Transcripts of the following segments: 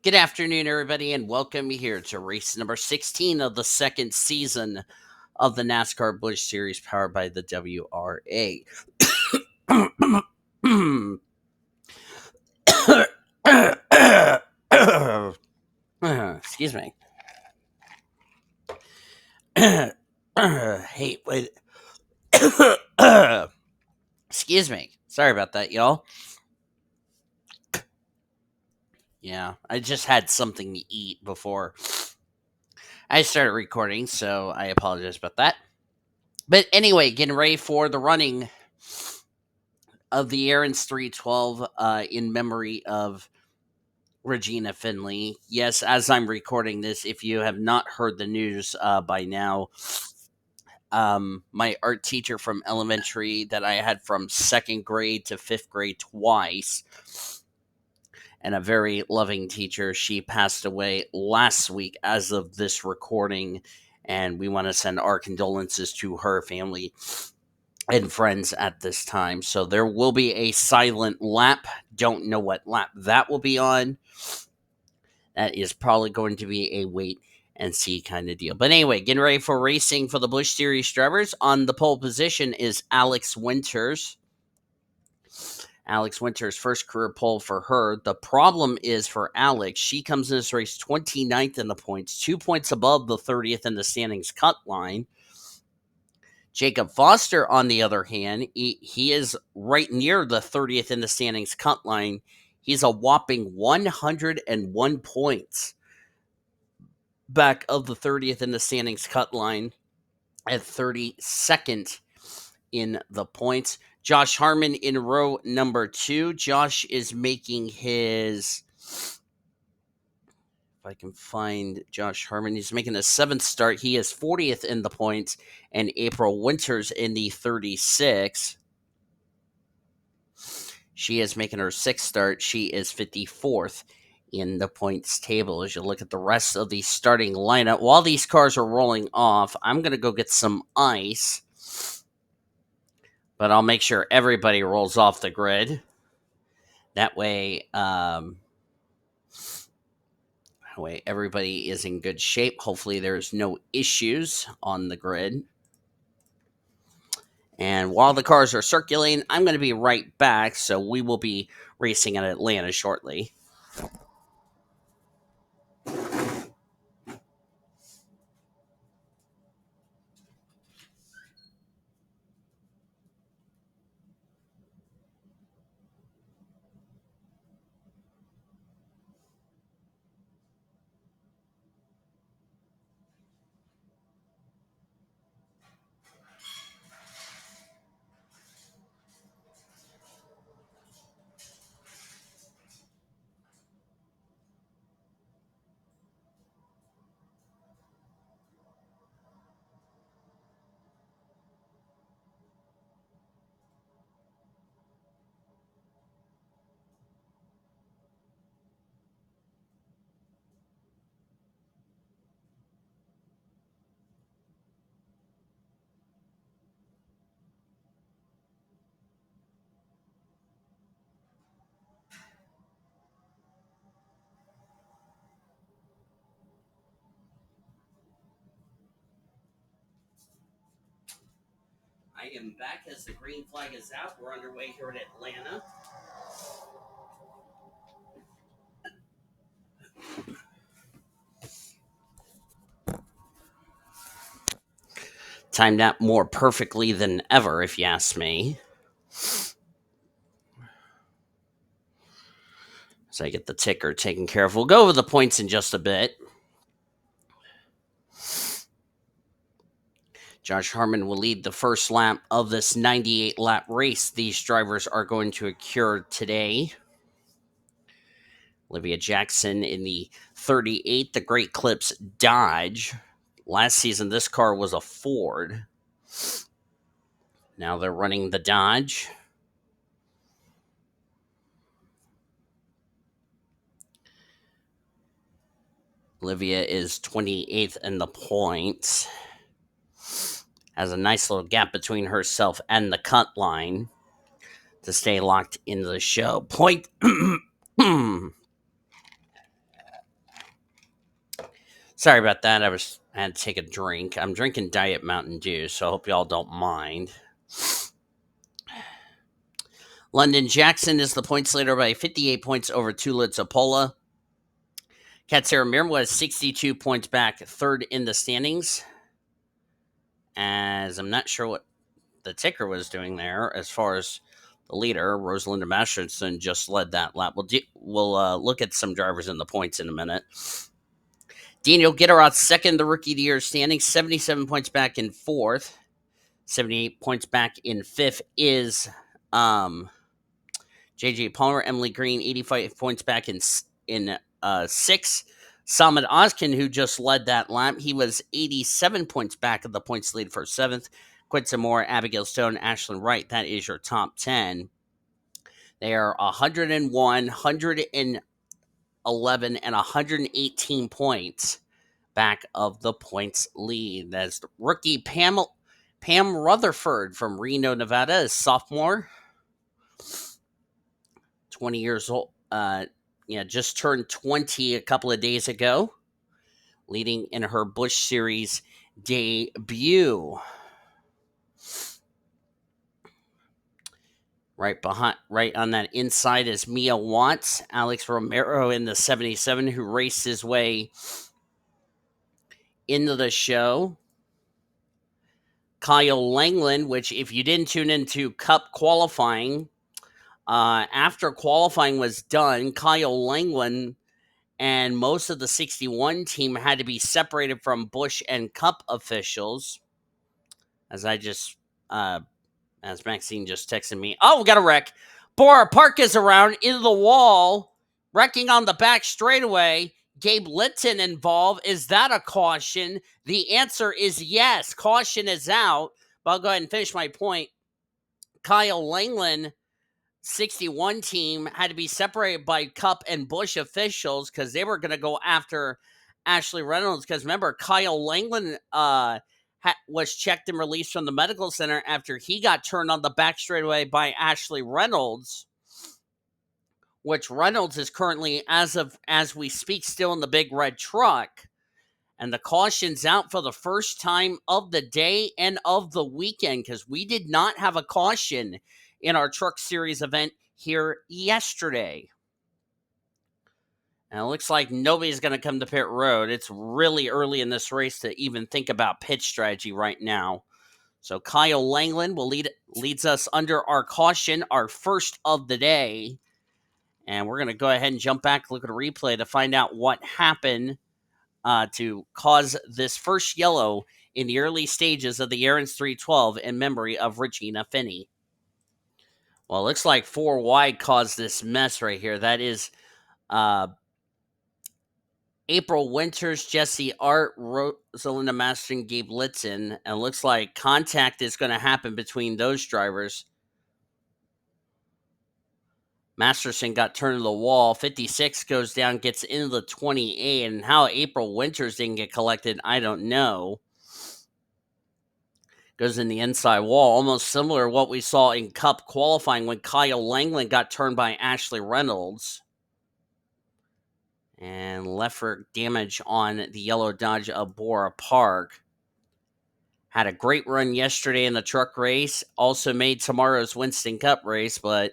Good afternoon, everybody, and welcome here to race number 16 of the second season of the NASCAR Busch Series powered by the WRA. Excuse me. Hey, wait. Excuse me. Sorry about that, y'all. Yeah, I just had something to eat before I started recording, so I apologize about that. But anyway, getting ready for the running of the Aaron's 312 in memory of Regina Finley. Yes, as I'm recording this, if you have not heard the news by now, my art teacher from elementary that I had from second grade to fifth grade twice, and a very loving teacher, she passed away last week as of this recording, and we want to send our condolences to her family and friends at this time. So there will be a silent lap. Don't know what lap that will be on. That is probably going to be a wait and see kind of deal. But anyway, getting ready for racing for the Busch Series drivers. On the pole position is Alex Winters. Alex Winters' first career pole for her. The problem is for Alex, she comes in this race 29th in the points, 2 points above the 30th in the standings cut line. Jacob Foster, on the other hand, he is right near the 30th in the standings cut line. He's a whopping 101 points back of the 30th in the standings cut line at 32nd in the points. Josh Harmon in row number 2. Josh is making his, if I can find Josh Harmon, he's making a 7th start. He is 40th in the points, and April Winters in the 36. She is making her 6th start. She is 54th in the points table. As you look at the rest of the starting lineup, while these cars are rolling off, I'm going to go get some ice, but I'll make sure everybody rolls off the grid. That way, everybody is in good shape. Hopefully there's no issues on the grid. And while the cars are circulating, I'm going to be right back. So we will be racing at Atlanta shortly. I am back as the green flag is out. We're underway here at Atlanta. Timed out more perfectly than ever, if you ask me. So I get the ticker taken care of. We'll go over the points in just a bit. Josh Harmon will lead the first lap of this 98 lap race these drivers are going to occur today. Olivia Jackson in the 38, the Great Clips Dodge. Last season, this car was a Ford. Now they're running the Dodge. Olivia is 28th in the points. Has a nice little gap between herself and the cut line to stay locked into the show. Point. Sorry about that. I had to take a drink. I'm drinking Diet Mountain Dew, so I hope y'all don't mind. London Jackson is the points leader by 58 points over T Tupola. K Amirmoez 62 points back, third in the standings. As I'm not sure what the ticker was doing there as far as the leader. Rosalinda Masterson just led that lap. We'll look at some drivers in the points in a minute. D Gitiroyk second, the rookie of the year standing, 77 points back in fourth. 78 points back in fifth is J Palmer. Emily Green, 85 points back in sixth. S Ozkan, who just led that lap, he was 87 points back of the points lead for seventh. Quinton Moore, Abigail Stone, Ashlyn Wright. That is your top 10. They are 101, 111, and 118 points back of the points lead. That's rookie Pam Rutherford from Reno, Nevada, is sophomore, 20 years old. Just turned 20 a couple of days ago, leading in her Busch Series debut. Right on that inside is Mia Watts, Alex Romero in the 77, who raced his way into the show. Kyle Langland, which if you didn't tune into Cup qualifying, after qualifying was done, Kyle Langland and most of the 61 team had to be separated from Busch and Cup officials. As Maxine just texted me, oh, we got a wreck. Bora Park is around into the wall, wrecking on the back straightaway. Gabe Litton involved. Is that a caution? The answer is yes. Caution is out. But I'll go ahead and finish my point. Kyle Langland, 61 team, had to be separated by Cup and Busch officials because they were going to go after Ashley Reynolds. Because remember, Kyle Langland was checked and released from the medical center after he got turned on the back straightaway by Ashley Reynolds, which Reynolds is currently, as we speak, still in the big red truck. And the caution's out for the first time of the day and of the weekend because we did not have a caution in our Truck Series event here yesterday. And it looks like nobody's going to come to pit road. It's really early in this race to even think about pit strategy right now. So Kyle Langland leads us under our caution, our first of the day. And we're going to go ahead and jump back, look at a replay to find out what happened to cause this first yellow in the early stages of the Aaron's 312 in memory of Regina Finney. Well, it looks like 4 wide caused this mess right here. That is April Winters, Jesse Art, Rosalinda Masterson, Gabe Litton. And it looks like contact is going to happen between those drivers. Masterson got turned to the wall. 56 goes down, gets into the 28. And how April Winters didn't get collected, I don't know. Goes in the inside wall. Almost similar to what we saw in Cup qualifying when Kyle Langland got turned by Ashley Reynolds. And left for damage on the yellow Dodge of Bora Park. Had a great run yesterday in the truck race. Also made tomorrow's Winston Cup race, but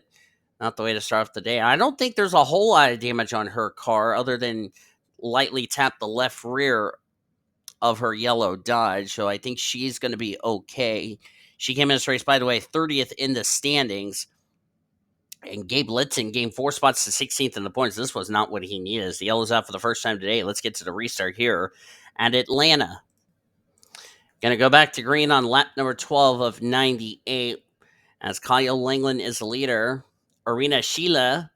not the way to start off the day. I don't think there's a whole lot of damage on her car other than lightly tap the left rear of her yellow Dodge. So I think she's going to be okay. She came in this race, by the way, 30th in the standings. And Gabe Litton gained 4 spots to 16th in the points. This was not what he needed. As the yellow's out for the first time today. Let's get to the restart here at Atlanta. Going to go back to green on lap number 12 of 98. As Kyle Langland is the leader. Arena Sheila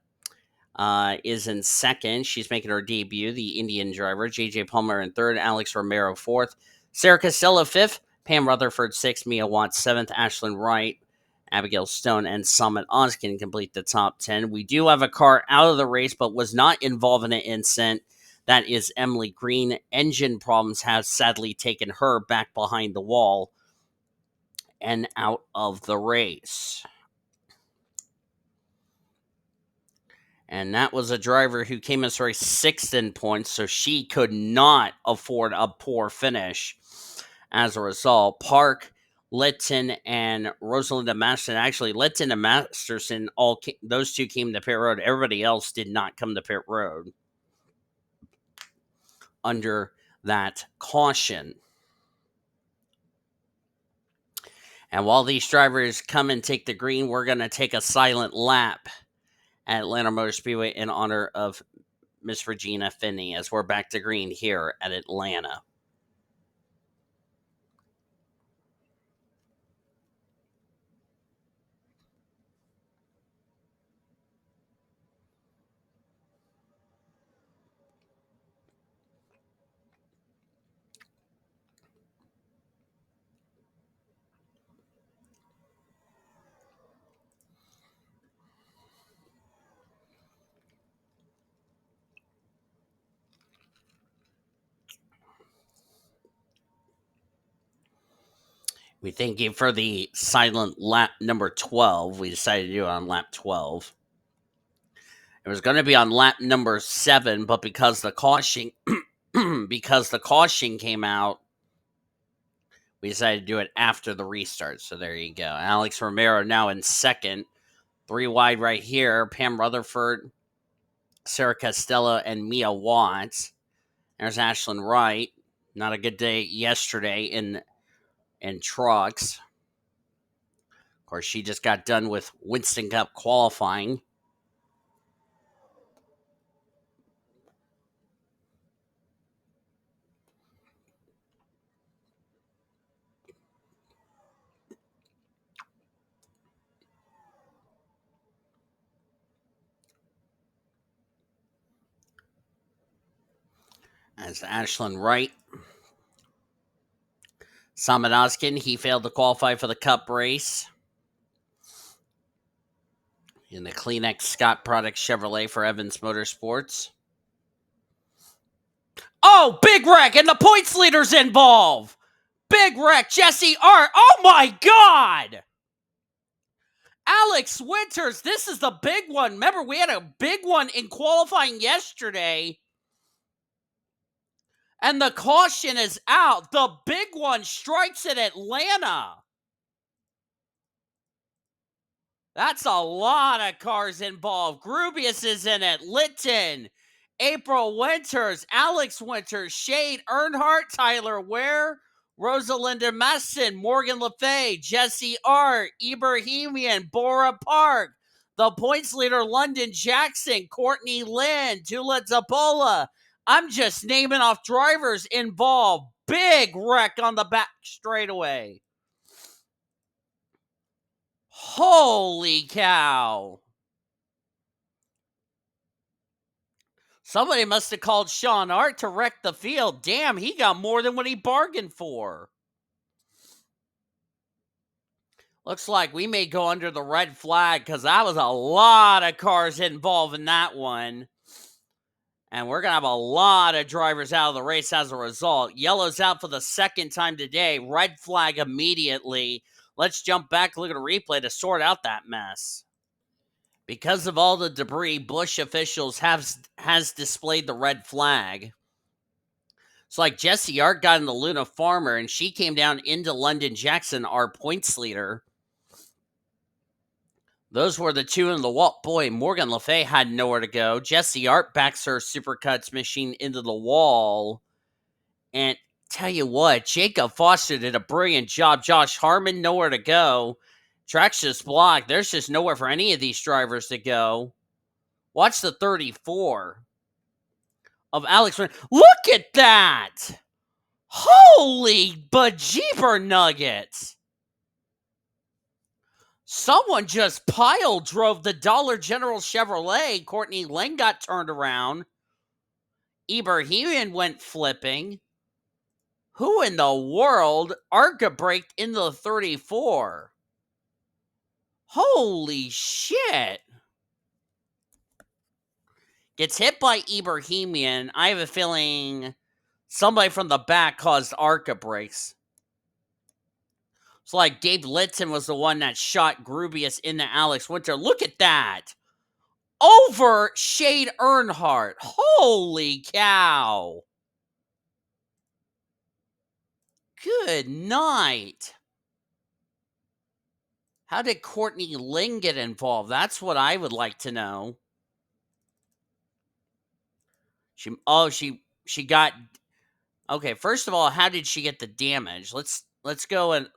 is in second. She's making her debut, the Indian driver. J Palmer in third. Alex Romero fourth. Sarah Costello fifth. Pam Rutherford sixth. Mia Watts seventh. Ashlyn Wright, Abigail Stone, and Summit Ozkan complete the top 10. We do have a car out of the race, but was not involved in an incident. That is Emily Green. Engine problems have sadly taken her back behind the wall and out of the race. And that was a driver who came in sorry 6th in points, so she could not afford a poor finish. As a result, Park, Litton, and Rosalinda Masterson. Actually, Litton and Masterson those two came to pit road. Everybody else did not come to pit road under that caution. And while these drivers come and take the green, we're going to take a silent lap at Atlanta Motor Speedway in honor of Miss Regina Finney as we're back to green here at Atlanta. We thank you for the silent lap number 12. We decided to do it on lap 12. It was going to be on lap number 7, but because the caution came out, we decided to do it after the restart. So there you go. Alex Romero now in second. 3 wide right here. Pam Rutherford, Sarah Costello, and Mia Watts. There's Ashlyn Wright. Not a good day yesterday in trucks. Of course, she just got done with Winston Cup qualifying. As Ashlyn Wright. Samad Oskin, he failed to qualify for the Cup race. In the Kleenex Scott Products Chevrolet for Evans Motorsports. Oh, big wreck, and the points leader's involved. Big wreck, Jesse R. Oh my God! Alex Winters, this is the big one. Remember, we had a big one in qualifying yesterday. And the caution is out. The big one strikes at Atlanta. That's a lot of cars involved. Grubius is in it. Litton, April Winters, Alex Winters, Shade Earnhardt, Tyler Ware, Rosalinda Messon, Morgan Le Fay, Jesse R, Ibrahimian, Bora Park, the points leader London Jackson, Courtney Lynn, Tula Tupola. I'm just naming off drivers involved. Big wreck on the back straightaway. Holy cow. Somebody must have called Sean Art to wreck the field. Damn, he got more than what he bargained for. Looks like we may go under the red flag because that was a lot of cars involved in that one. And we're going to have a lot of drivers out of the race as a result. Yellow's out for the second time today. Red flag immediately. Let's jump back, look at a replay to sort out that mess. Because of all the debris, Busch officials has displayed the red flag. It's like Jesse Art got in the Luna Farmer, and she came down into London Jackson, our points leader. Those were the two in the wall. Boy, Morgan Le Fay had nowhere to go. Jesse Art backs her Supercuts machine into the wall. And tell you what, Jacob Foster did a brilliant job. Josh Harmon, nowhere to go. Track's just blocked. There's just nowhere for any of these drivers to go. Watch the 34 of Alex. Look at that! Holy bejeeper nuggets! Someone just pile drove the Dollar General Chevrolet. Courtney Lynn got turned around. Ibrahimian went flipping. Who in the world Arca braked into the 34? Holy shit. Gets hit by Ibrahimian. I have a feeling somebody from the back caused Arca brakes. It's like Dave Litton was the one that shot Grubius into Alex Winter. Look at that. over Shade Earnhardt. Holy cow. Good night. How did Courtney Lynn get involved? That's what I would like to know. She got okay. First of all, how did she get the damage? Let's go and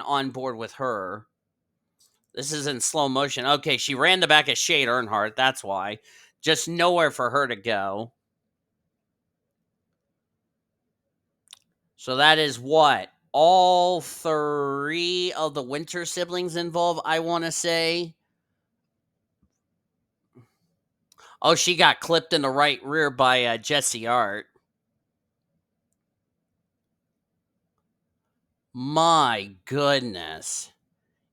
on board with her. This is in slow motion. Okay, she ran the back of Shade Earnhardt. That's why. Just nowhere for her to go. So that is what? All three of the Winter siblings involved, I want to say. Oh, she got clipped in the right rear by Jesse Art. My goodness.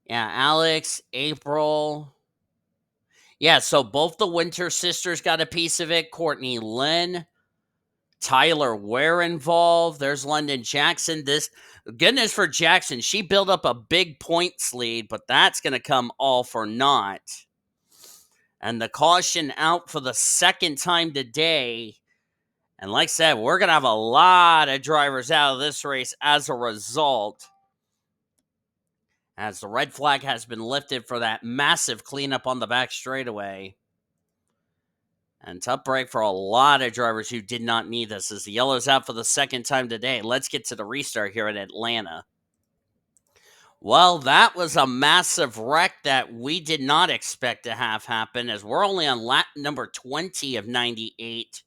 Yeah, Alex, April. Yeah, so both the Winter sisters got a piece of it. Courtney Lynn, Tyler Ware involved. There's London Jackson. This goodness for Jackson. She built up a big points lead, but that's going to come all for naught. And the caution out for the second time today. And like I said, we're going to have a lot of drivers out of this race as a result, as the red flag has been lifted for that massive cleanup on the back straightaway. And tough break for a lot of drivers who did not need this, as the yellow's out for the second time today. Let's get to the restart here in Atlanta. Well, that was a massive wreck that we did not expect to have happen, as we're only on lap number 20 of 98.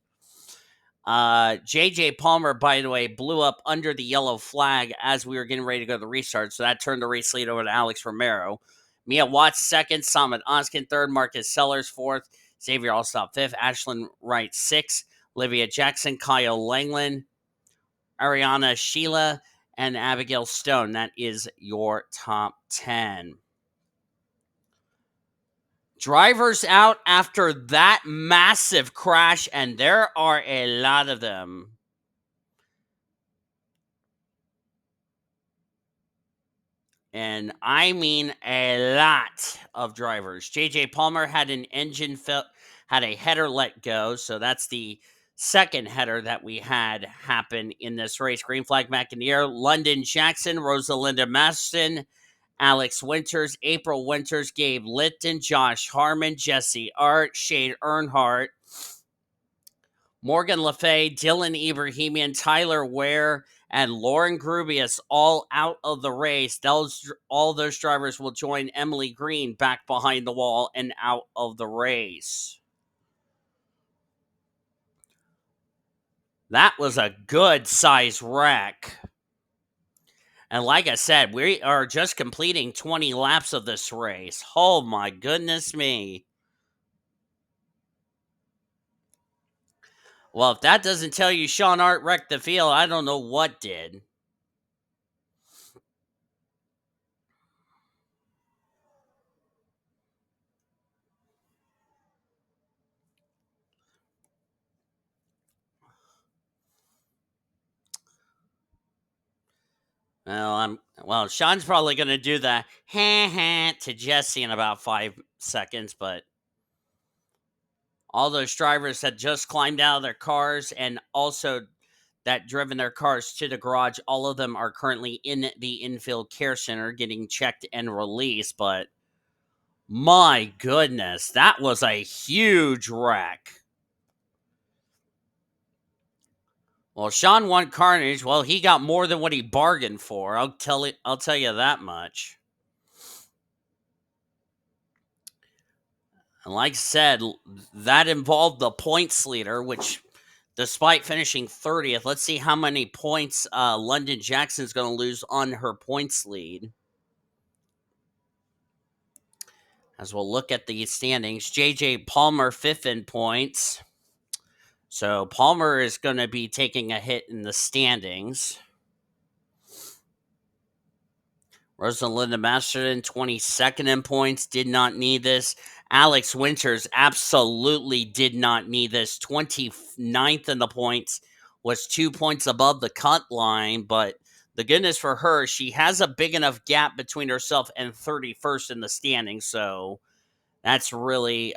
JJ Palmer, by the way, blew up under the yellow flag as we were getting ready to go to the restart, so that turned the race lead over to Alex Romero. Mia Watts second, Samad Ozkan third, Marcus Sellers fourth, Xavier Allsopp fifth, Ashlyn Wright sixth, Olivia Jackson, Kyle Langland, Ariana Sheila, and Abigail Stone. That is your top 10. Drivers out after that massive crash, and there are a lot of them. And I mean a lot of drivers. JJ Palmer had had a header let go, so that's the second header that we had happen in this race. Green flag McIntyre, London Jackson, Rosalinda Maston, Alex Winters, April Winters, Gabe Litton, Josh Harmon, Jesse Art, Shade Earnhardt, Morgan Le Fay, Dylan Ibrahimian, Tyler Ware, and Lauren Grubius all out of the race. All those drivers will join Emily Green back behind the wall and out of the race. That was a good size wreck. And like I said, we are just completing 20 laps of this race. Oh my goodness me. Well, if that doesn't tell you Sean Art wrecked the field, I don't know what did. Well, Sean's probably going to do the ha to Jesse in about 5 seconds, but all those drivers had just climbed out of their cars and also that driven their cars to the garage. All of them are currently in the infield care center getting checked and released, but my goodness, that was a huge wreck. Well, Sean won Carnage. Well, he got more than what he bargained for. I'll tell you that much. And like I said, that involved the points leader, which, despite finishing 30th, let's see how many points London Jackson's going to lose on her points lead. As we'll look at the standings, JJ Palmer 5th in points. So Palmer is going to be taking a hit in the standings. Rosalinda Masterton, 22nd in points, did not need this. Alex Winters absolutely did not need this. 29th in the points, was 2 points above the cut line, but the goodness for her, she has a big enough gap between herself and 31st in the standings, so That's really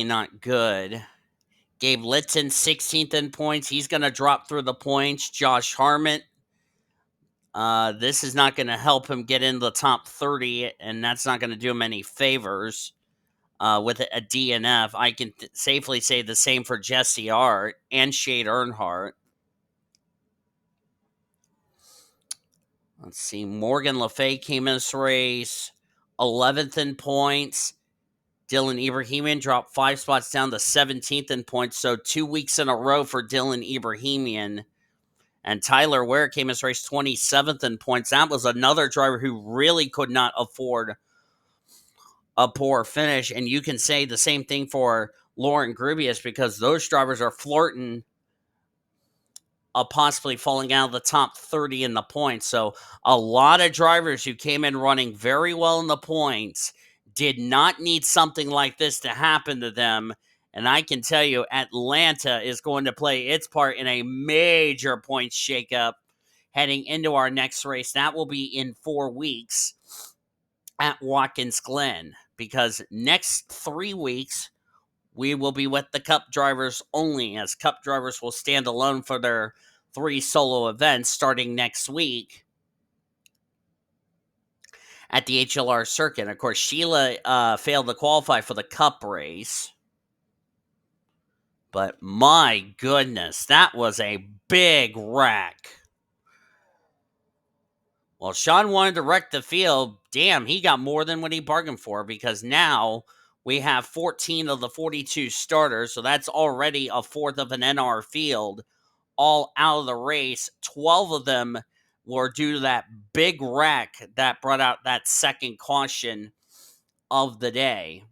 not good. Gabe Litton, 16th in points. He's going to drop through the points. Josh Harmon, this is not going to help him get in the top 30, and that's not going to do him any favors with a DNF. I can safely say the same for Jesse Art and Shade Earnhardt. Let's see. Morgan Le Fay came in this race 11th in points. Dylan Ibrahimian dropped 5 spots down to 17th in points. So 2 weeks in a row for Dylan Ibrahimian. And Tyler Ware came in this race 27th in points. That was another driver who really could not afford a poor finish. And you can say the same thing for Lauren Grubius because those drivers are flirting possibly falling out of the top 30 in the points. So a lot of drivers who came in running very well in the points did not need something like this to happen to them. And I can tell you, Atlanta is going to play its part in a major points shakeup heading into our next race. That will be in 4 weeks at Watkins Glen, because next 3 weeks we will be with the Cup drivers only, as Cup drivers will stand alone for their 3 solo events starting next week at the HLR circuit. Of course, Sheila failed to qualify for the Cup race. But my goodness, that was a big wreck. Well, Sean wanted to wreck the field. Damn, he got more than what he bargained for, because now we have 14 of the 42 starters, so that's already a fourth of an NR field all out of the race. 12 of them were due to that big wreck that brought out that second caution of the day.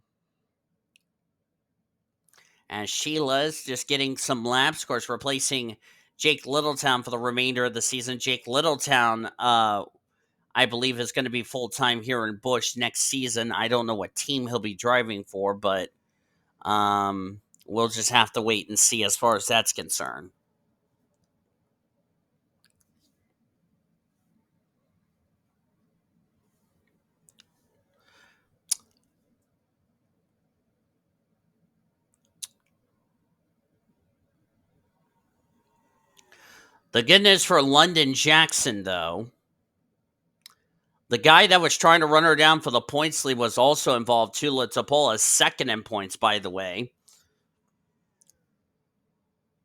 And Sheila's just getting some laps, of course, replacing Jake Littletown for the remainder of the season. Jake Littletown, I believe, is going to be full-time here in Busch next season. I don't know what team he'll be driving for, but we'll just have to wait and see as far as that's concerned. The good news for London Jackson, though, the guy that was trying to run her down for the points lead was also involved. T Tupola, second in points, by the way.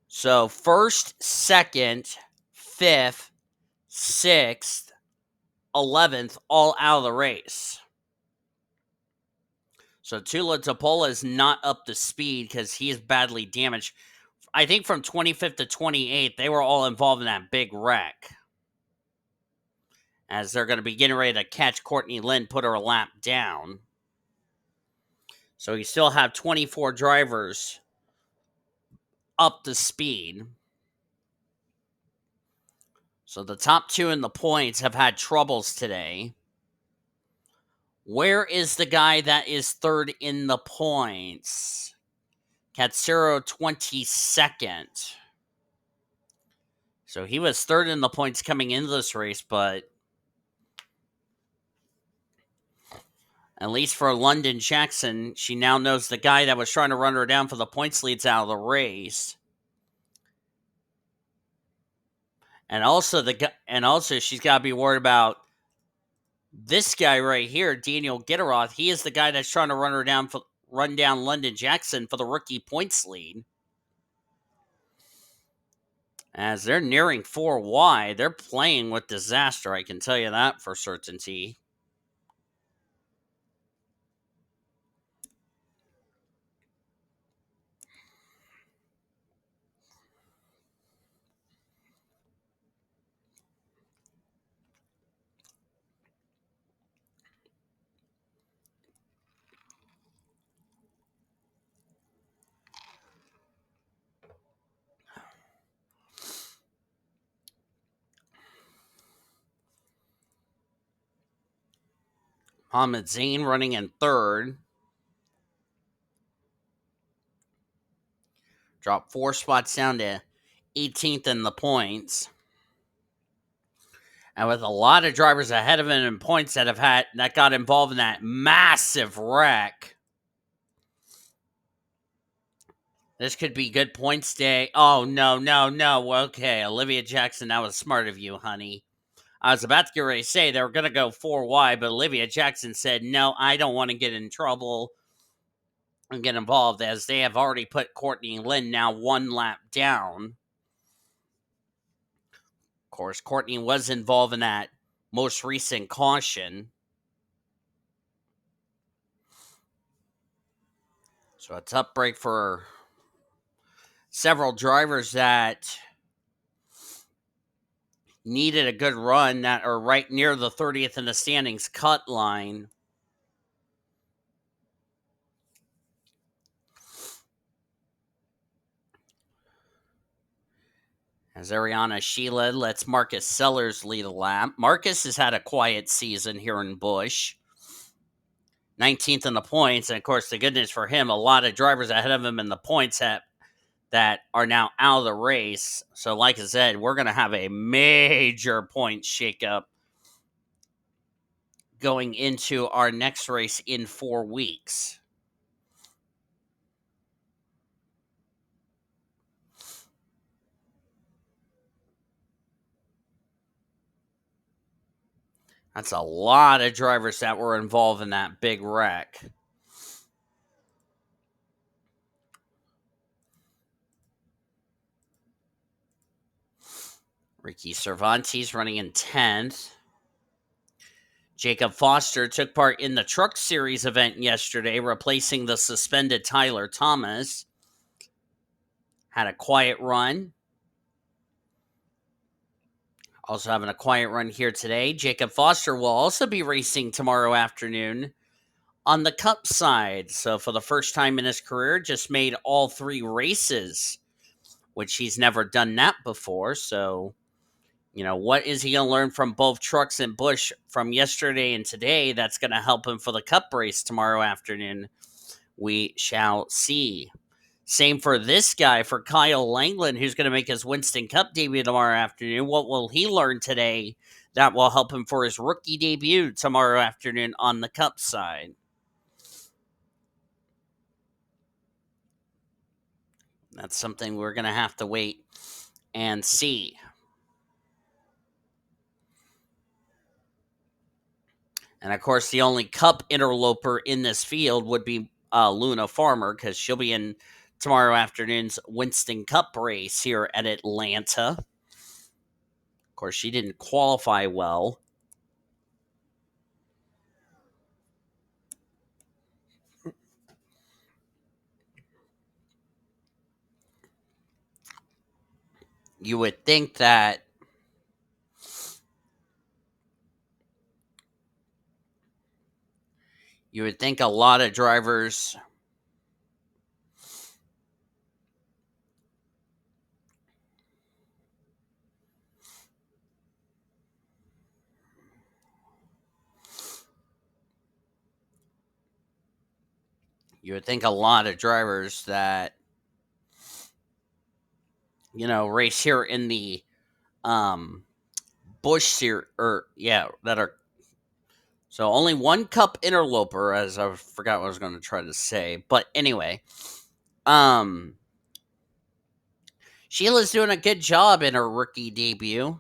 So first, second, fifth, sixth, 11th, all out of the race. So Tula Tupola is not up to speed because he is badly damaged. I think from 25th to 28th, they were all involved in that big wreck, as they're going to be getting ready to catch Courtney Lynn, put her a lap down. So you still have 24 drivers up to speed. So the top 2 in the points have had troubles today. Where is the guy that is third in the points? Katsuro, 22nd. So he was third in the points coming into this race, but at least for London Jackson, she now knows the guy that was trying to run her down for the points leads out of the race. And also she's got to be worried about this guy right here, Daniel Gitiroyk. He is the guy that's trying to run down London Jackson for the rookie points lead. As they're nearing 4 wide, they're playing with disaster, I can tell you that for certainty. M Zain running in third. Dropped 4 spots down to 18th in the points. And with a lot of drivers ahead of him in points that got involved in that massive wreck. This could be good points day. Oh, no. Okay, Olivia Jackson, that was smart of you, honey. I was about to get ready to say they were going to go 4 wide, but Olivia Jackson said, no, I don't want to get in trouble and get involved, as they have already put Courtney Lynn now 1 lap down. Of course, Courtney was involved in that most recent caution. So a tough break for several drivers that needed a good run that are right near the 30th in the standings cut line. As Ariana Sheila lets Marcus Sellers lead a lap. Marcus has had a quiet season here in Busch. 19th in the points, and of course, the good news for him, a lot of drivers ahead of him in the points that are now out of the race. So, like I said, we're going to have a major point shakeup going into our next race in 4 weeks. That's a lot of drivers that were involved in that big wreck. Ricky Cervantes running in 10th. Jacob Foster took part in the Truck Series event yesterday, replacing the suspended Tyler Thomas. Had a quiet run. Also having a quiet run here today. Jacob Foster will also be racing tomorrow afternoon on the Cup side. So for the first time in his career, just made all 3 races, which he's never done that before. So, what is he going to learn from both trucks and Busch from yesterday and today that's going to help him for the Cup race tomorrow afternoon? We shall see. Same for this guy, for Kyle Langland, who's going to make his Winston Cup debut tomorrow afternoon. What will he learn today that will help him for his rookie debut tomorrow afternoon on the Cup side? That's something we're going to have to wait and see. And of course, the only Cup interloper in this field would be Luna Farmer, because she'll be in tomorrow afternoon's Winston Cup race here at Atlanta. Of course, she didn't qualify well. You would think that a lot of drivers that race here in the Busch series, that are so only one Cup interloper, as I forgot what I was going to try to say, but anyway, Sheila's doing a good job in her rookie debut.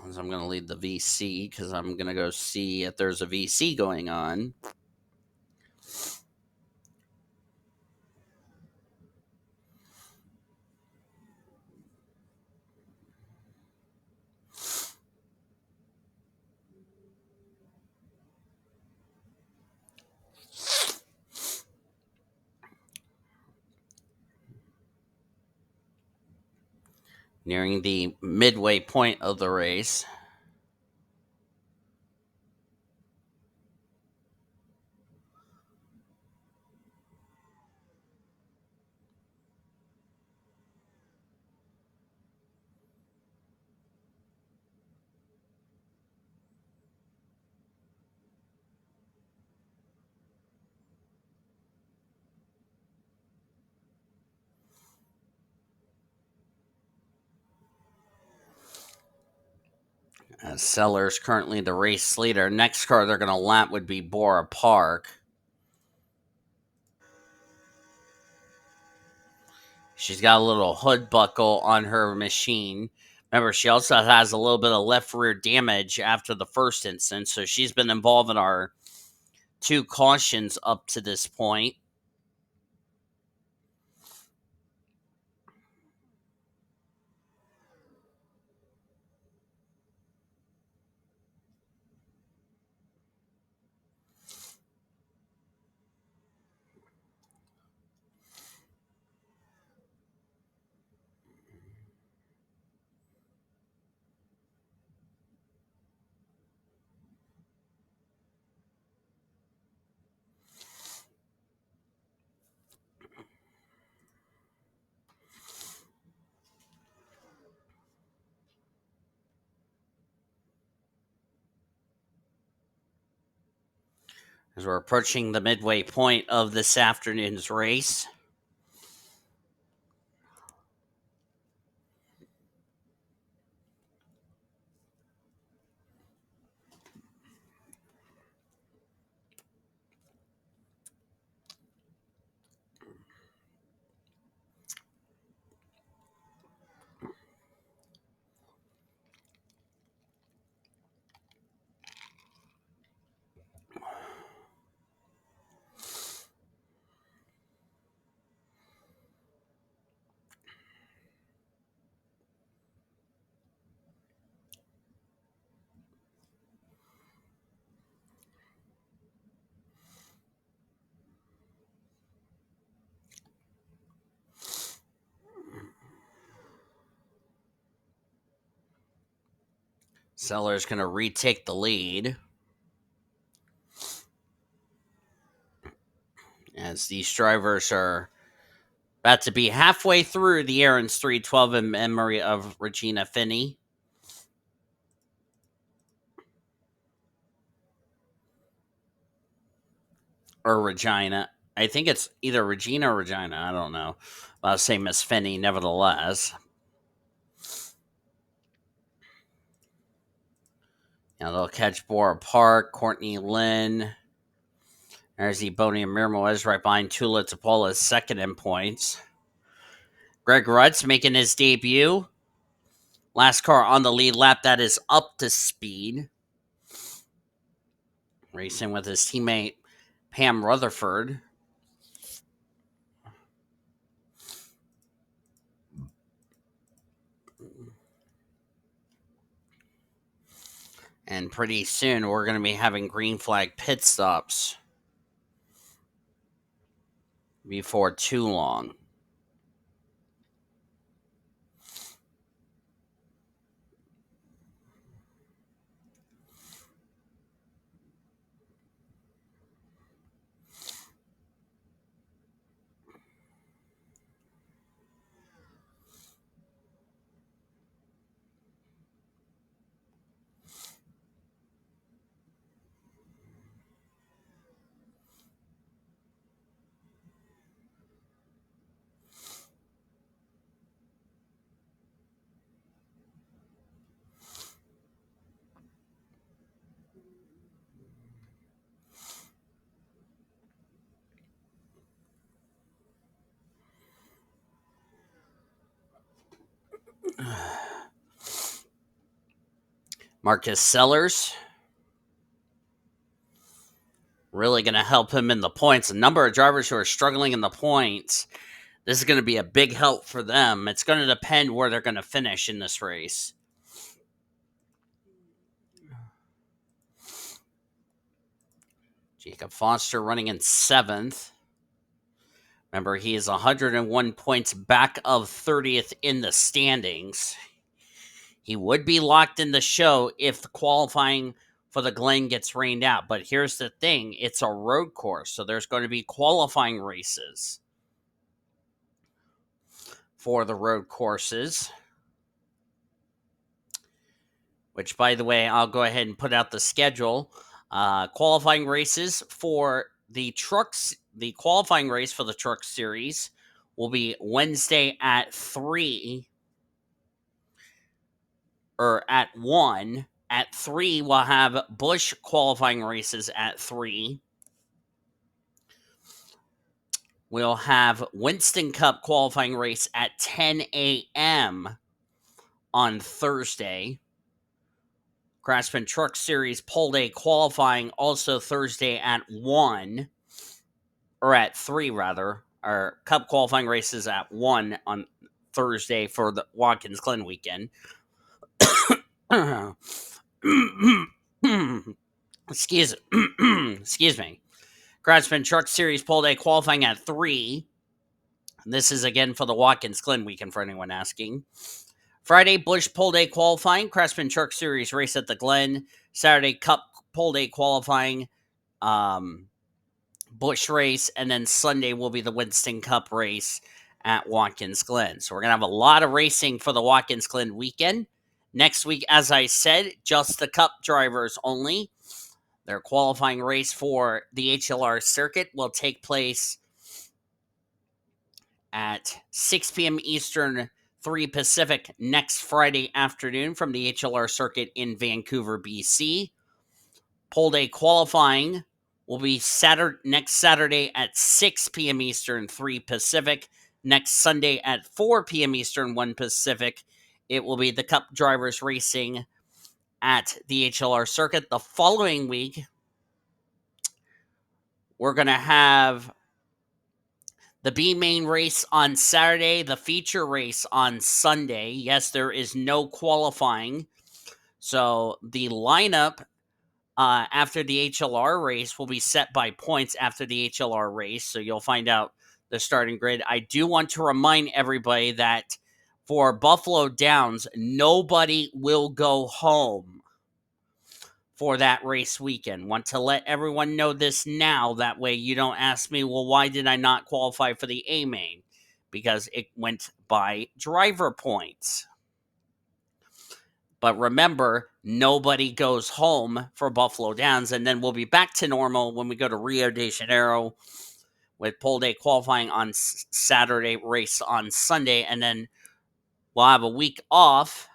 As I'm going to lead the VC because I'm going to go see if there's a VC going on. Nearing the midway point of the race. Sellers currently the race leader. Next car they're going to lap would be Bora Park. She's got a little hood buckle on her machine. Remember, she also has a little bit of left rear damage after the first instance, so she's been involved in our 2 cautions up to this point. As we're approaching the midway point of this afternoon's race. Seller's going to retake the lead. As these drivers are about to be halfway through the Aaron's 312 in memory of Regina Finney. Or Regina. I think it's either Regina or Regina. I don't know. I'll say Miss Finney, nevertheless. Now they'll catch Bora Park, Courtney Lynn. There's the A Amirmoez right behind T Tupola's second in points. Greg Rutz making his debut. Last car on the lead lap that is up to speed. Racing with his teammate Pam Rutherford. And pretty soon we're going to be having green flag pit stops before too long. Marcus Sellers really going to help him in the points. A number of drivers who are struggling in the points. This is going to be a big help for them. It's going to depend where they're going to finish in this race. Jacob Foster running in 7th. Remember, he is 101 points back of 30th in the standings. He would be locked in the show if the qualifying for the Glen gets rained out. But here's the thing. It's a road course, so there's going to be qualifying races for the road courses. Which, by the way, I'll go ahead and put out the schedule. Qualifying races for the trucks. The qualifying race for the truck series will be Wednesday at 3 or at 1 At 3, we'll have Busch qualifying races at 3. We'll have Winston Cup qualifying race at 10 a.m. on Thursday. Craftsman Truck Series Pole Day qualifying also Thursday at 1, or at 3 rather. Our Cup qualifying races at 1 on Thursday for the Watkins Glen weekend. Excuse me. Craftsman Truck Series Pole Day qualifying at 3. This is again for the Watkins Glen weekend for anyone asking. Friday, Busch Pole Day qualifying, Craftsman Truck Series race at the Glen. Saturday, Cup Pole Day qualifying, Busch race, and then Sunday will be the Winston Cup race at Watkins Glen. So we're going to have a lot of racing for the Watkins Glen weekend. Next week, as I said, just the Cup drivers only. Their qualifying race for the HLR circuit will take place at 6 p.m. Eastern, 3 Pacific next Friday afternoon from the HLR circuit in Vancouver, BC. Pole Day qualifying will be next Saturday at 6 p.m. Eastern, 3 Pacific. Next Sunday at 4 p.m. Eastern, 1 Pacific. It will be the Cup drivers racing at the HLR circuit. The following week, we're going to have the B main race on Saturday, the feature race on Sunday. Yes, there is no qualifying. So the lineup after the HLR race will be set by points after the HLR race. So you'll find out the starting grid. I do want to remind everybody that for Buffalo Downs, nobody will go home for that race weekend. Want to let everyone know this now. That way you don't ask me, well, why did I not qualify for the A main? Because it went by driver points. But remember, nobody goes home for Buffalo Downs, and then we'll be back to normal when we go to Rio de Janeiro with Pole Day qualifying on Saturday, race on Sunday, and then we'll have a week off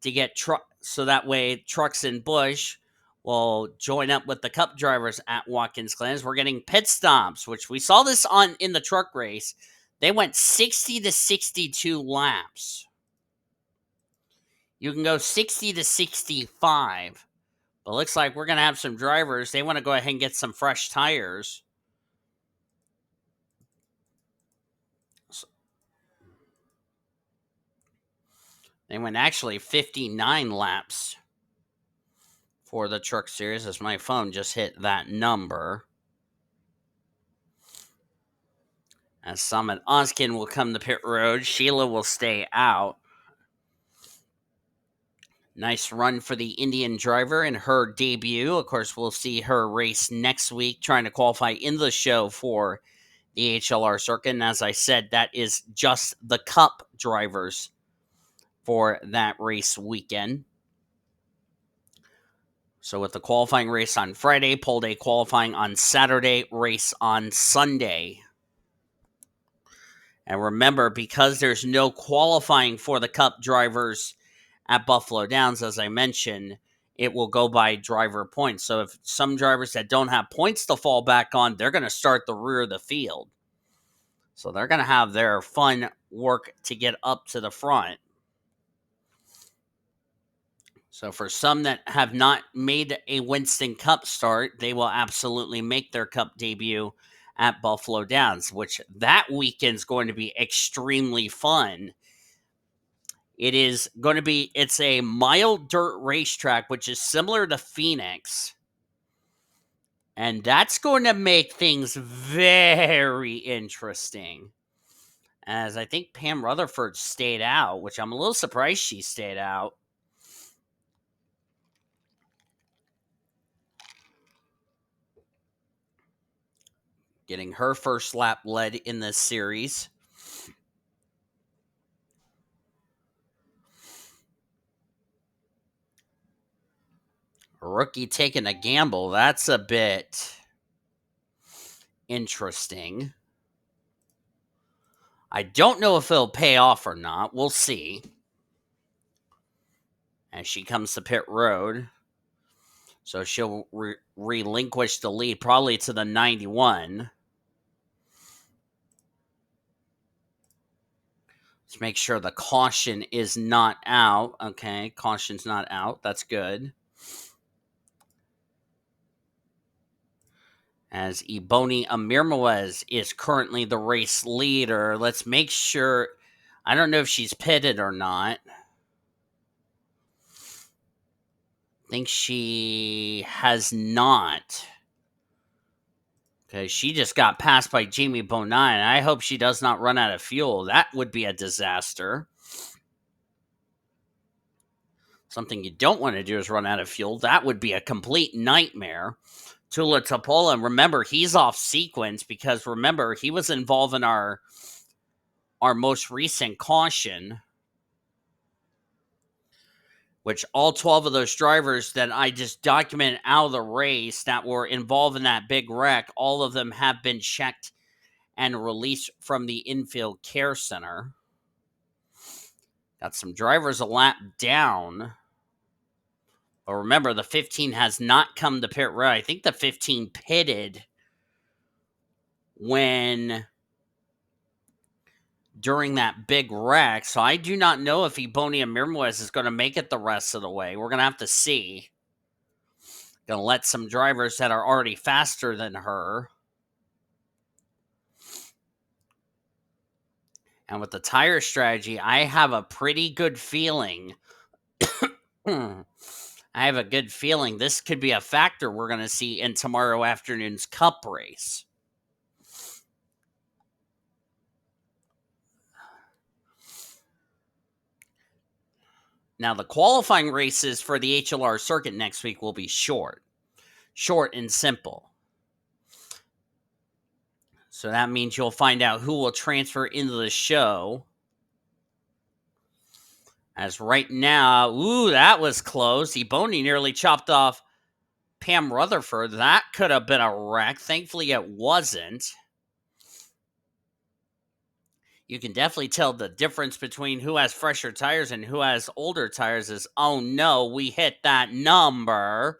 to get so that way Trucks and Busch will join up with the Cup drivers at Watkins Glen. We're getting pit stops, which we saw this in the truck race. They went 60 to 62 laps. You can go 60 to 65, but looks like we're going to have some drivers. They want to go ahead and get some fresh tires. They went actually 59 laps for the truck series, as my phone just hit that number. As Summit Ozkan will come to pit road, Sheila will stay out. Nice run for the Indian driver in her debut. Of course, we'll see her race next week, trying to qualify in the show for the HLR circuit. And as I said, that is just the Cup drivers for that race weekend. So with the qualifying race on Friday, Pole Day qualifying on Saturday, race on Sunday. And remember, because there's no qualifying for the Cup drivers at Buffalo Downs, as I mentioned, it will go by driver points. So if some drivers that don't have points to fall back on, they're going to start the rear of the field. So they're going to have their fun work to get up to the front. So for some that have not made a Winston Cup start, they will absolutely make their Cup debut at Buffalo Downs, which that weekend's going to be extremely fun. It's a mild dirt racetrack, which is similar to Phoenix. And that's going to make things very interesting. As I think Pam Rutherford stayed out, which I'm a little surprised she stayed out. Getting her first lap led in this series. A rookie taking a gamble. That's a bit interesting. I don't know if it'll pay off or not. We'll see. as she comes to pit road. So she'll relinquish the lead probably to the 91. Let's make sure the caution is not out. Okay, caution's not out. That's good. As A Amirmoez is currently the race leader. Let's make sure. I don't know if she's pitted or not. I think she has not. Because she just got passed by J Bodine. I hope she does not run out of fuel. That would be a disaster. Something you don't want to do is run out of fuel. That would be a complete nightmare. T Tupola, remember, he's off sequence because, remember, he was involved in our most recent caution, which all 12 of those drivers that I just documented out of the race that were involved in that big wreck, all of them have been checked and released from the infield care center. Got some drivers a lap down. But remember, the 15 has not come to pit road. I think the 15 pitted during that big wreck. So I do not know if A Amirmoez is going to make it the rest of the way. We're going to have to see. Going to let some drivers that are already faster than her. And with the tire strategy, I have a pretty good feeling. I have a good feeling this could be a factor we're going to see in tomorrow afternoon's Cup race. Now, the qualifying races for the HLR circuit next week will be short and simple. So that means you'll find out who will transfer into the show. As right now, that was close. Ebony nearly chopped off Pam Rutherford. That could have been a wreck. Thankfully, it wasn't. You can definitely tell the difference between who has fresher tires and who has older tires is, oh no, we hit that number.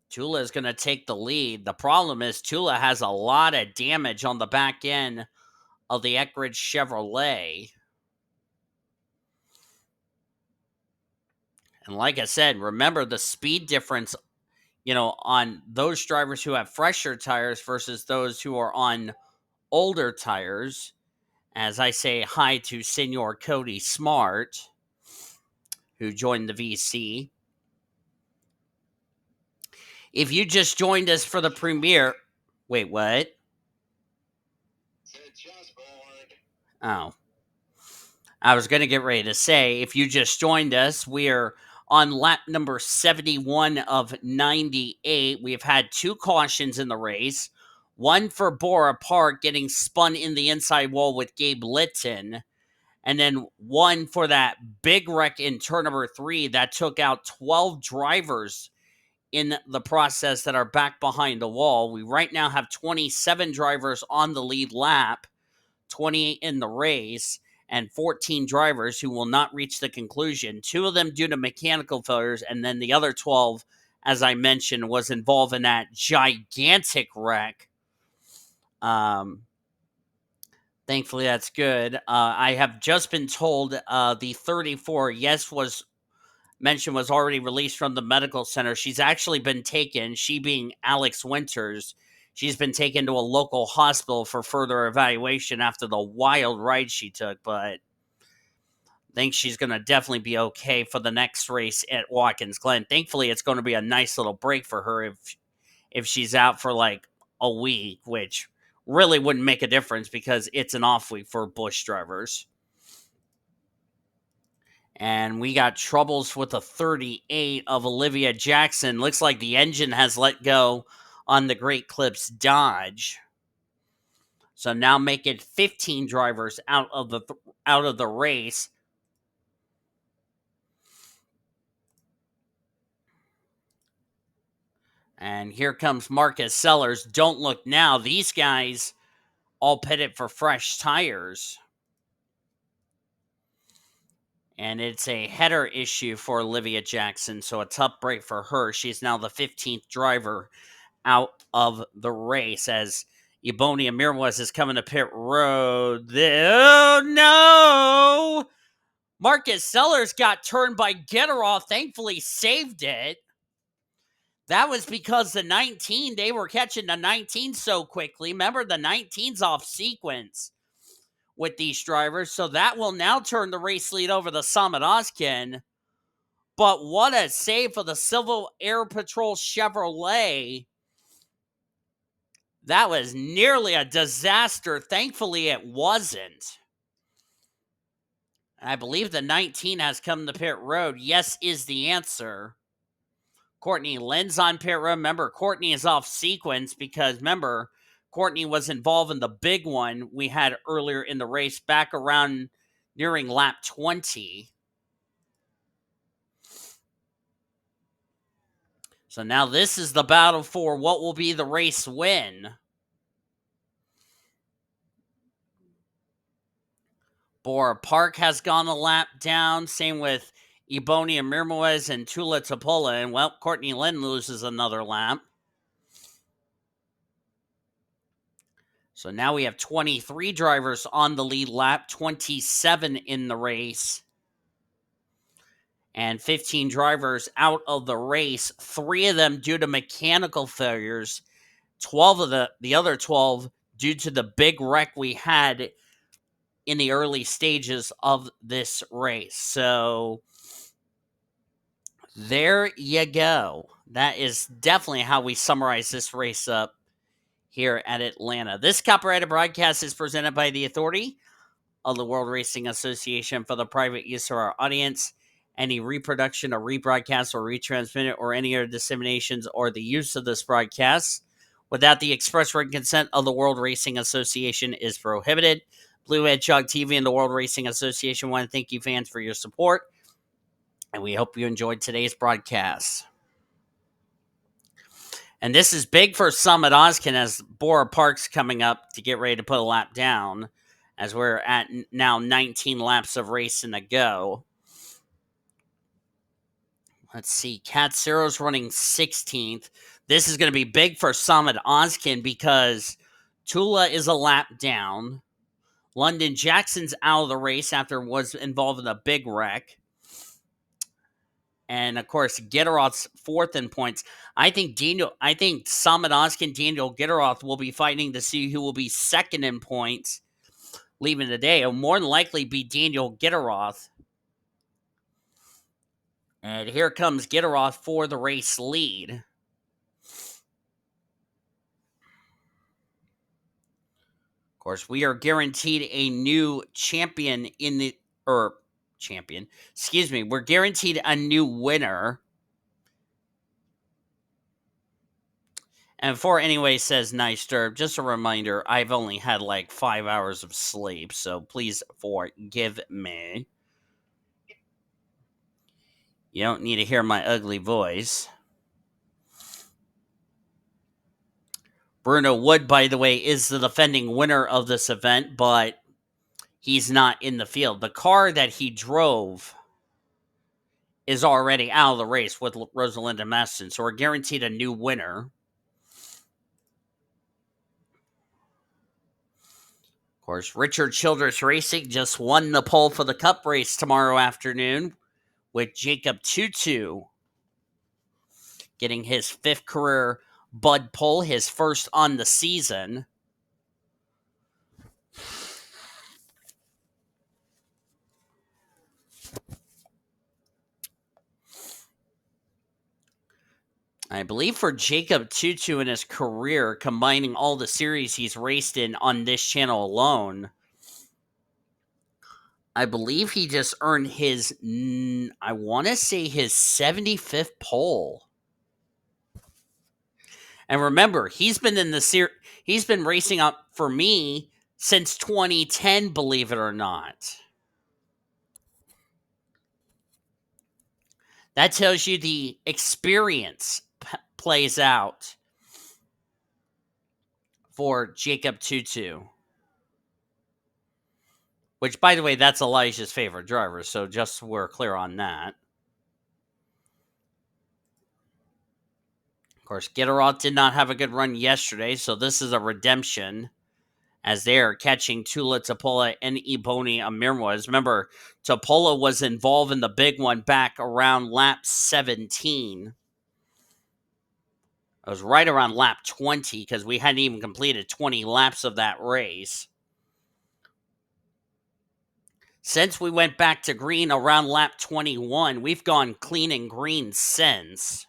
Tula is going to take the lead. The problem is Tula has a lot of damage on the back end of the Eckridge Chevrolet. And like I said, remember the speed difference, on those drivers who have fresher tires versus those who are on older tires. As I say hi to Senor Cody Smart, who joined the VC. If you just joined us for the premiere, wait, what? Oh. I was going to get ready to say, if you just joined us, we are on lap number 71 of 98. We have had 2 cautions in the race. One for Bora Park getting spun in the inside wall with G Litton. And then one for that big wreck in turn number 3 that took out 12 drivers in the process that are back behind the wall. We right now have 27 drivers on the lead lap, 28 in the race, and 14 drivers who will not reach the conclusion. 2 of them due to mechanical failures, and then the other 12, as I mentioned, was involved in that gigantic wreck. Thankfully, that's good. I have just been told the 34, was mentioned, was already released from the medical center. She's actually been taken, she being Alex Winters, she's been taken to a local hospital for further evaluation after the wild ride she took, but I think she's going to definitely be okay for the next race at Watkins Glen. Thankfully, it's going to be a nice little break for her if she's out for like a week, which really wouldn't make a difference because it's an off week for Busch drivers. And we got troubles with the 38 of Olivia Jackson. Looks like the engine has let go on the Great Clips Dodge. So now make it 15 drivers out of the race. And here comes Marcus Sellers. Don't look now. These guys all pitted for fresh tires. And it's a header issue for Olivia Jackson, so a tough break for her. She's now the 15th driver out of the race as A Amirmoez is coming to pit road. Oh, no! Marcus Sellers got turned by Gitiroyk, thankfully saved it. That was because the 19, they were catching the 19 so quickly. Remember, the 19's off sequence with these drivers, so that will now turn the race lead over to Summit Ozkan. But what a save for the Civil Air Patrol Chevrolet. That was nearly a disaster. Thankfully, it wasn't. I believe the 19 has come to pit road. Yes is the answer. Courtney Lynn's on pit road. Remember, Courtney is off sequence because, remember, Courtney was involved in the big one we had earlier in the race back around nearing lap 20. So now this is the battle for what will be the race win. Bora Park has gone a lap down. Same with A Amirmoez and T Tupola. And, well, Courtney Lynn loses another lap. So now we have 23 drivers on the lead lap, 27 in the race. And 15 drivers out of the race, 3 of them due to mechanical failures, 12 of the other 12 due to the big wreck we had in the early stages of this race. So there you go. That is definitely how we summarize this race up here at Atlanta. This copyrighted broadcast is presented by the authority of the World Racing Association for the private use of our audience. Any reproduction or rebroadcast or retransmitted or any other disseminations or the use of this broadcast without the express written consent of the World Racing Association is prohibited. Blue Hedgehog TV and the World Racing Association want to thank you fans for your support, and we hope you enjoyed today's broadcast. And this is big for Summit Ozkan as Bora Park's coming up to get ready to put a lap down as we're at now 19 laps of racing to go. Let's see. Cat Zero's running 16th. This is going to be big for Summit Ozkan because Tula is a lap down. London Jackson's out of the race after was involved in a big wreck. And of course, Gitiroy's 4th in points. I think Summit Ozkan, Daniel Gitiroyk will be fighting to see who will be 2nd in points leaving today. It'll more than likely be Daniel Gitiroyk. And here comes Gitiroyk for the race lead. Of course, we are guaranteed a new champion we're guaranteed a new winner. And before anybody says nice derb, just a reminder, I've only had like 5 hours of sleep, so please forgive me. You don't need to hear my ugly voice. Bruno Wood, by the way, is the defending winner of this event, but he's not in the field. The car that he drove is already out of the race with Rosalinda Maston, so we're guaranteed a new winner. Of course, Richard Childress Racing just won the pole for the Cup race tomorrow afternoon with Jacob Tutu getting his 5th career Bud pole, his first on the season. I believe for Jacob Tutu in his career, combining all the series he's raced in on this channel alone, I believe he just earned his, I want to say his 75th pole. And remember, he's been in the he's been racing up for me since 2010, believe it or not. That tells you the experience plays out for Jacob Tutu. Which, by the way, that's Elijah's favorite driver, so just so we're clear on that. Of course, Gitiroyk did not have a good run yesterday, so this is a redemption as they are catching T Tupola and E Amirmoez. Remember, Tupola was involved in the big one back around lap 17. It was right around lap 20 because we hadn't even completed 20 laps of that race. Since we went back to green around lap 21, we've gone clean and green since.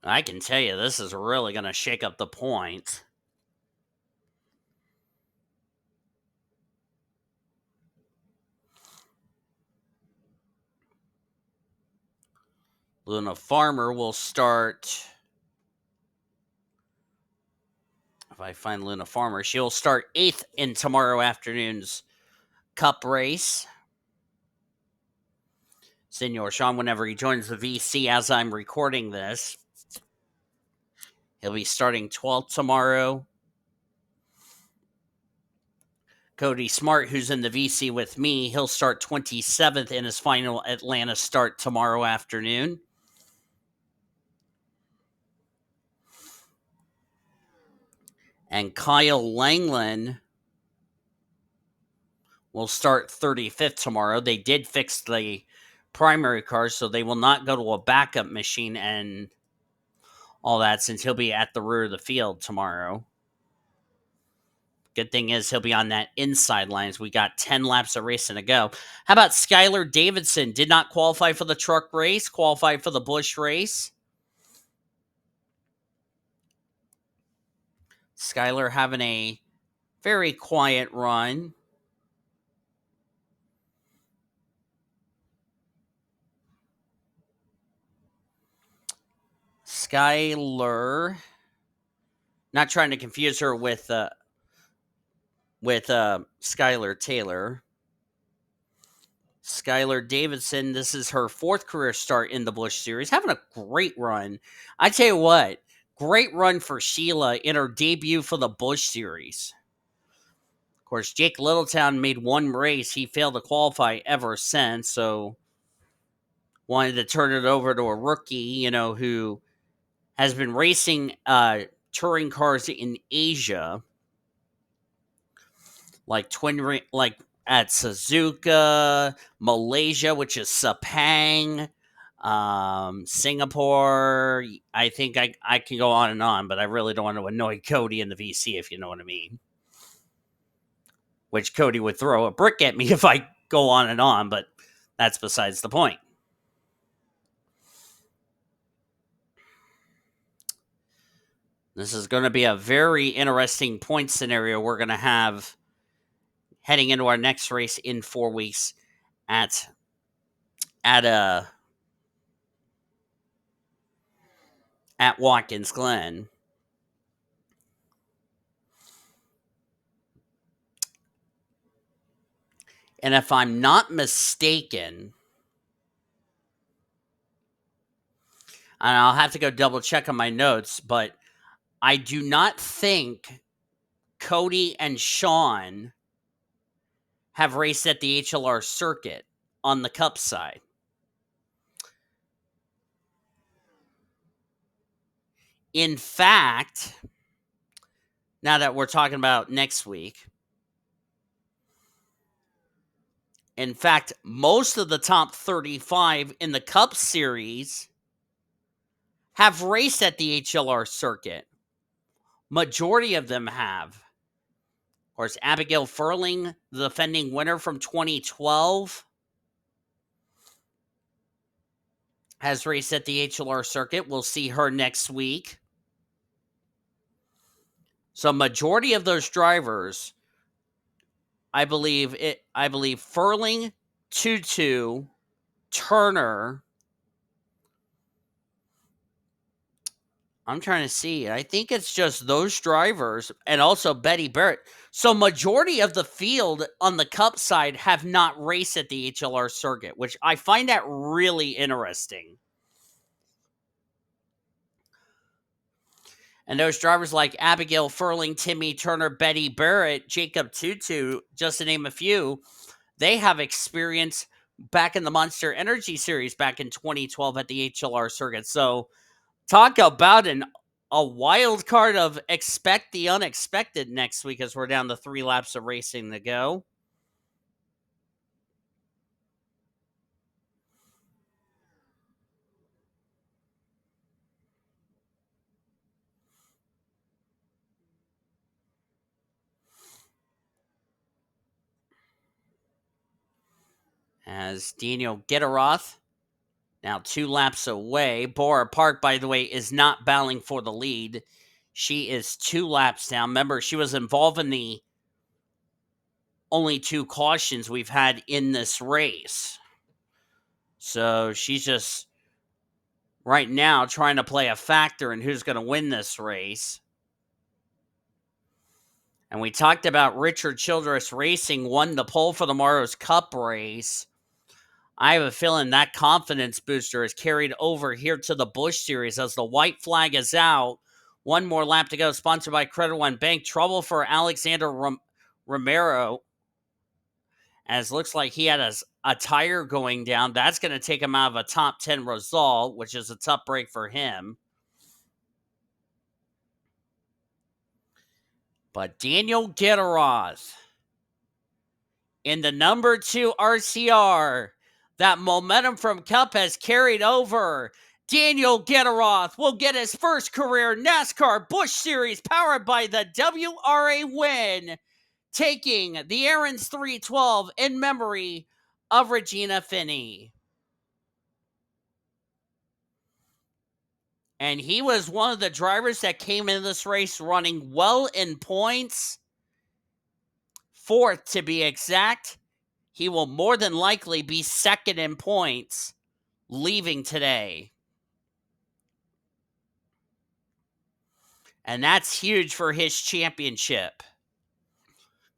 I can tell you, this is really going to shake up the points. Luna Farmer will start. If I find Luna Farmer, she'll start 8th in tomorrow afternoon's Cup race. Senor Sean, whenever he joins the VC as I'm recording this, he'll be starting 12th tomorrow. Cody Smart, who's in the VC with me, he'll start 27th in his final Atlanta start tomorrow afternoon. And Kyle Langland will start 35th tomorrow. They did fix the primary car, so they will not go to a backup machine and all that since he'll be at the rear of the field tomorrow. Good thing is he'll be on that inside line as we got 10 laps of racing to go. How about Skylar Davidson? Did not qualify for the truck race, qualified for the Busch race. Skylar having a very quiet run. Skylar, not trying to confuse her with Skylar Taylor. Skylar Davidson, this is her 4th career start in the Busch Series. Having a great run. I tell you what, great run for Sheila in her debut for the Busch Series. Of course, Jake Littletown made one race. He failed to qualify ever since, so wanted to turn it over to a rookie, who has been racing touring cars in Asia, like at Suzuka, Malaysia, which is Sepang, Singapore. I think I can go on, but I really don't want to annoy Cody in the VC, if you know what I mean. Which Cody would throw a brick at me if I go on, but that's besides the point. This is going to be a very interesting point scenario we're going to have heading into our next race in 4 weeks at Watkins Glen. And if I'm not mistaken, and I'll have to go double check on my notes, but I do not think Cody and Sean have raced at the HLR circuit on the Cup side. In fact, now that we're talking about next week, in fact, most of the top 35 in the Cup Series have raced at the HLR circuit. Majority of them have. Of course, Abigail Furling, the defending winner from 2012, has raced at the HLR circuit. We'll see her next week. So majority of those drivers, I believe Furling, Tutu, Turner, I'm trying to see. I think it's just those drivers and also Betty Barrett. So majority of the field on the Cup side have not raced at the HLR circuit, which I find that really interesting. And those drivers like Abigail Furling, Timmy Turner, Betty Barrett, Jacob Tutu, just to name a few, they have experience back in the Monster Energy Series back in 2012 at the HLR circuit. So talk about a wild card of expect the unexpected next week as we're down to 3 laps of racing to go. As Daniel Gitiroyk, now 2 laps away. Bora Park, by the way, is not battling for the lead. She is 2 laps down. Remember, she was involved in the only 2 cautions we've had in this race. So she's just right now trying to play a factor in who's going to win this race. And we talked about Richard Childress Racing won the pole for tomorrow's Cup race. I have a feeling that confidence booster is carried over here to the Busch Series as the white flag is out. One more lap to go, sponsored by Credit One Bank. Trouble for Alexander Romero, as looks like he had a tire going down. That's going to take him out of a top 10 result, which is a tough break for him. But Daniel Gitiroyk in the number 2 RCR, that momentum from Cup has carried over. Daniel Gitiroyk will get his first career NASCAR Busch Series powered by the WRA win, taking the Aaron's 312 in memory of Regina Finney. And he was one of the drivers that came into this race running well in points. 4th to be exact. He will more than likely be 2nd in points leaving today. And that's huge for his championship.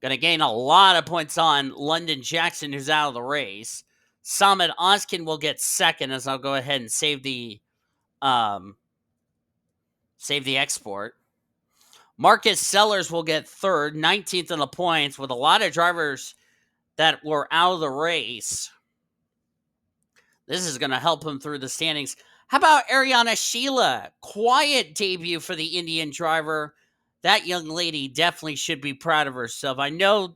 Going to gain a lot of points on London Jackson, who's out of the race. Samad Ozkan will get 2nd, as I'll go ahead and save the export. Marcus Sellers will get 3rd, 19th in the points, with a lot of drivers that were out of the race. This is going to help him through the standings. How about Ariana Sheila? Quiet debut for the Indian driver. That young lady definitely should be proud of herself. I know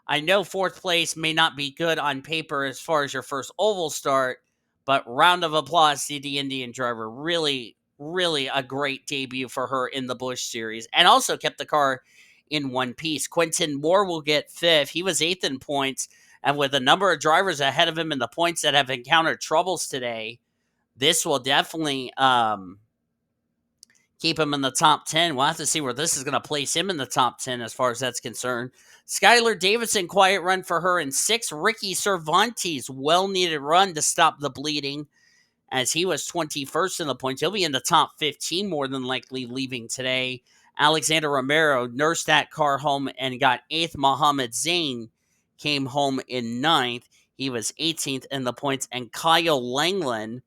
4th place may not be good on paper as far as your first oval start, but round of applause to the Indian driver. Really, really a great debut for her in the Busch Series, and also kept the car in one piece. Quentin Moore will get 5th. He was 8th in points, and with a number of drivers ahead of him in the points that have encountered troubles today, this will definitely keep him in the top 10. We'll have to see where this is going to place him in the top 10 as far as that's concerned. Skylar Davidson, quiet run for her in 6th. Ricky Cervantes, well-needed run to stop the bleeding as he was 21st in the points. He'll be in the top 15 more than likely leaving today. Alexander Romero nursed that car home and got 8th. Mohammed Zain came home in 9th. He was 18th in the points. And Kyle Langland,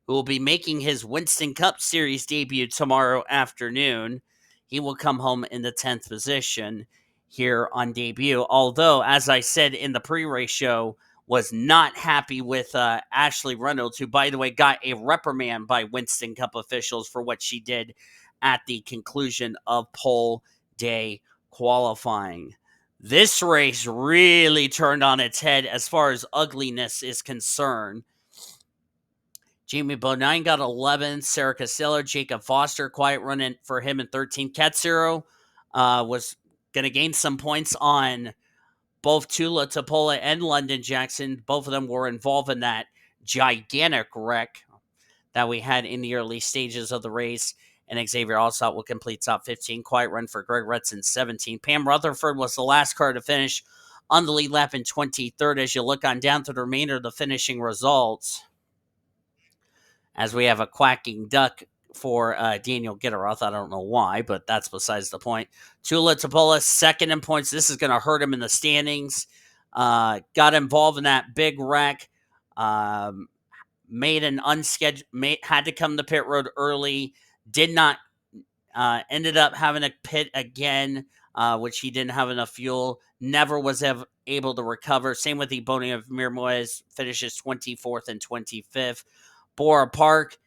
who will be making his Winston Cup Series debut tomorrow afternoon, he will come home in the 10th position here on debut. Although, as I said in the pre-race show, was not happy with Ashley Reynolds, who, by the way, got a reprimand by Winston Cup officials for what she did at the conclusion of pole day qualifying. This race really turned on its head as far as ugliness is concerned. J Bodine got 11th. Sarah Castillo, Jacob Foster, quiet run in for him in 13th. Katsuro was going to gain some points on both T Tupola and London Jackson. Both of them were involved in that gigantic wreck that we had in the early stages of the race. And Xavier Allsopp will complete top 15. Quiet run for Greg Retson, 17. Pam Rutherford was the last car to finish on the lead lap in 23rd. As you look on down to the remainder of the finishing results, as we have a quacking duck for Daniel Gitiroyk. I don't know why, but that's besides the point. T Tupola, second in points. This is going to hurt him in the standings. Got involved in that big wreck. Um, made an unscheduled, had to come to pit road early. Did not, ended up having a pit again, which he didn't have enough fuel. Never was able to recover. Same with the A Wright finishes 24th and 25th. Bora Park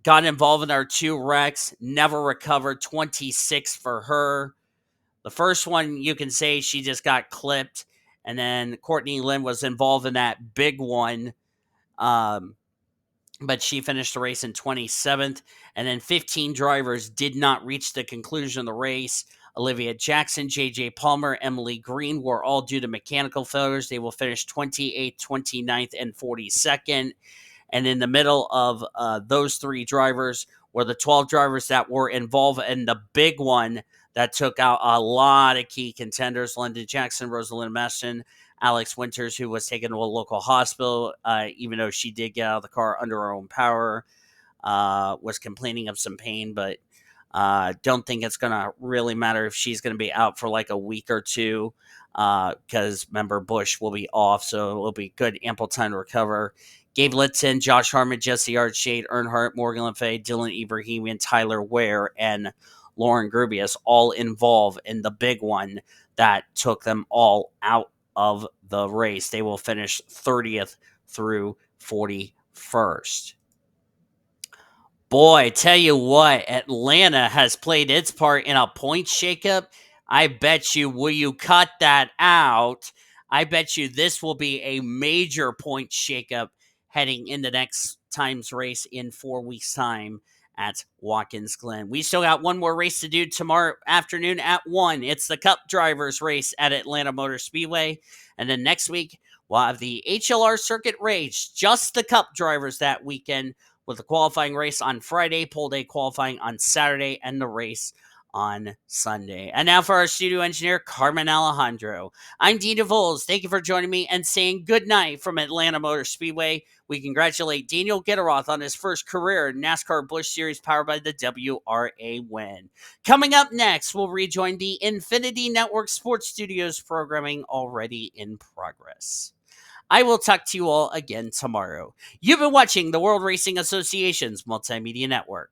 got involved in our two wrecks, never recovered. 26 for her. The first one, you can say she just got clipped. And then Courtney Lynn was involved in that big one. But she finished the race in 27th. And then 15 drivers did not reach the conclusion of the race. Olivia Jackson, J.J. Palmer, Emily Green were all due to mechanical failures. They will finish 28th, 29th, and 42nd. And in the middle of those three drivers were the 12 drivers that were involved in the big one that took out a lot of key contenders. London Jackson, Rosalind Meston, Alex Winters, who was taken to a local hospital, even though she did get out of the car under her own power, was complaining of some pain, but don't think it's going to really matter if she's going to be out for like a week or two, because remember, Busch will be off, so it will be good, ample time to recover. Gabe Litton, Josh Harmon, Jesse Archade, Earnhardt, Morgan Le Fay, Dylan Ibrahimian, Tyler Ware, and Lauren Grubius all involved in the big one that took them all out of the race. They will finish 30th through 41st. Boy, tell you what, Atlanta has played its part in a point shakeup. I bet you, will you cut that out? I bet you this will be a major point shakeup heading into next time's race in 4 weeks' time at Watkins Glen. We still got one more race to do tomorrow afternoon at 1. It's the Cup Drivers race at Atlanta Motor Speedway. And then next week, we'll have the HLR Circuit Race, just the Cup Drivers that weekend, with the qualifying race on Friday, pole day qualifying on Saturday, and the race on Sunday. And now for our studio engineer, Carmen Alejandro. I'm Dean DeVoles. Thank you for joining me and saying good night from Atlanta Motor Speedway. We congratulate Daniel Gitiroyk on his first career NASCAR Busch Series powered by the WRA win. Coming up next, we'll rejoin the Infinity Network Sports Studios programming already in progress. I will talk to you all again tomorrow. You've been watching the World Racing Association's Multimedia Network.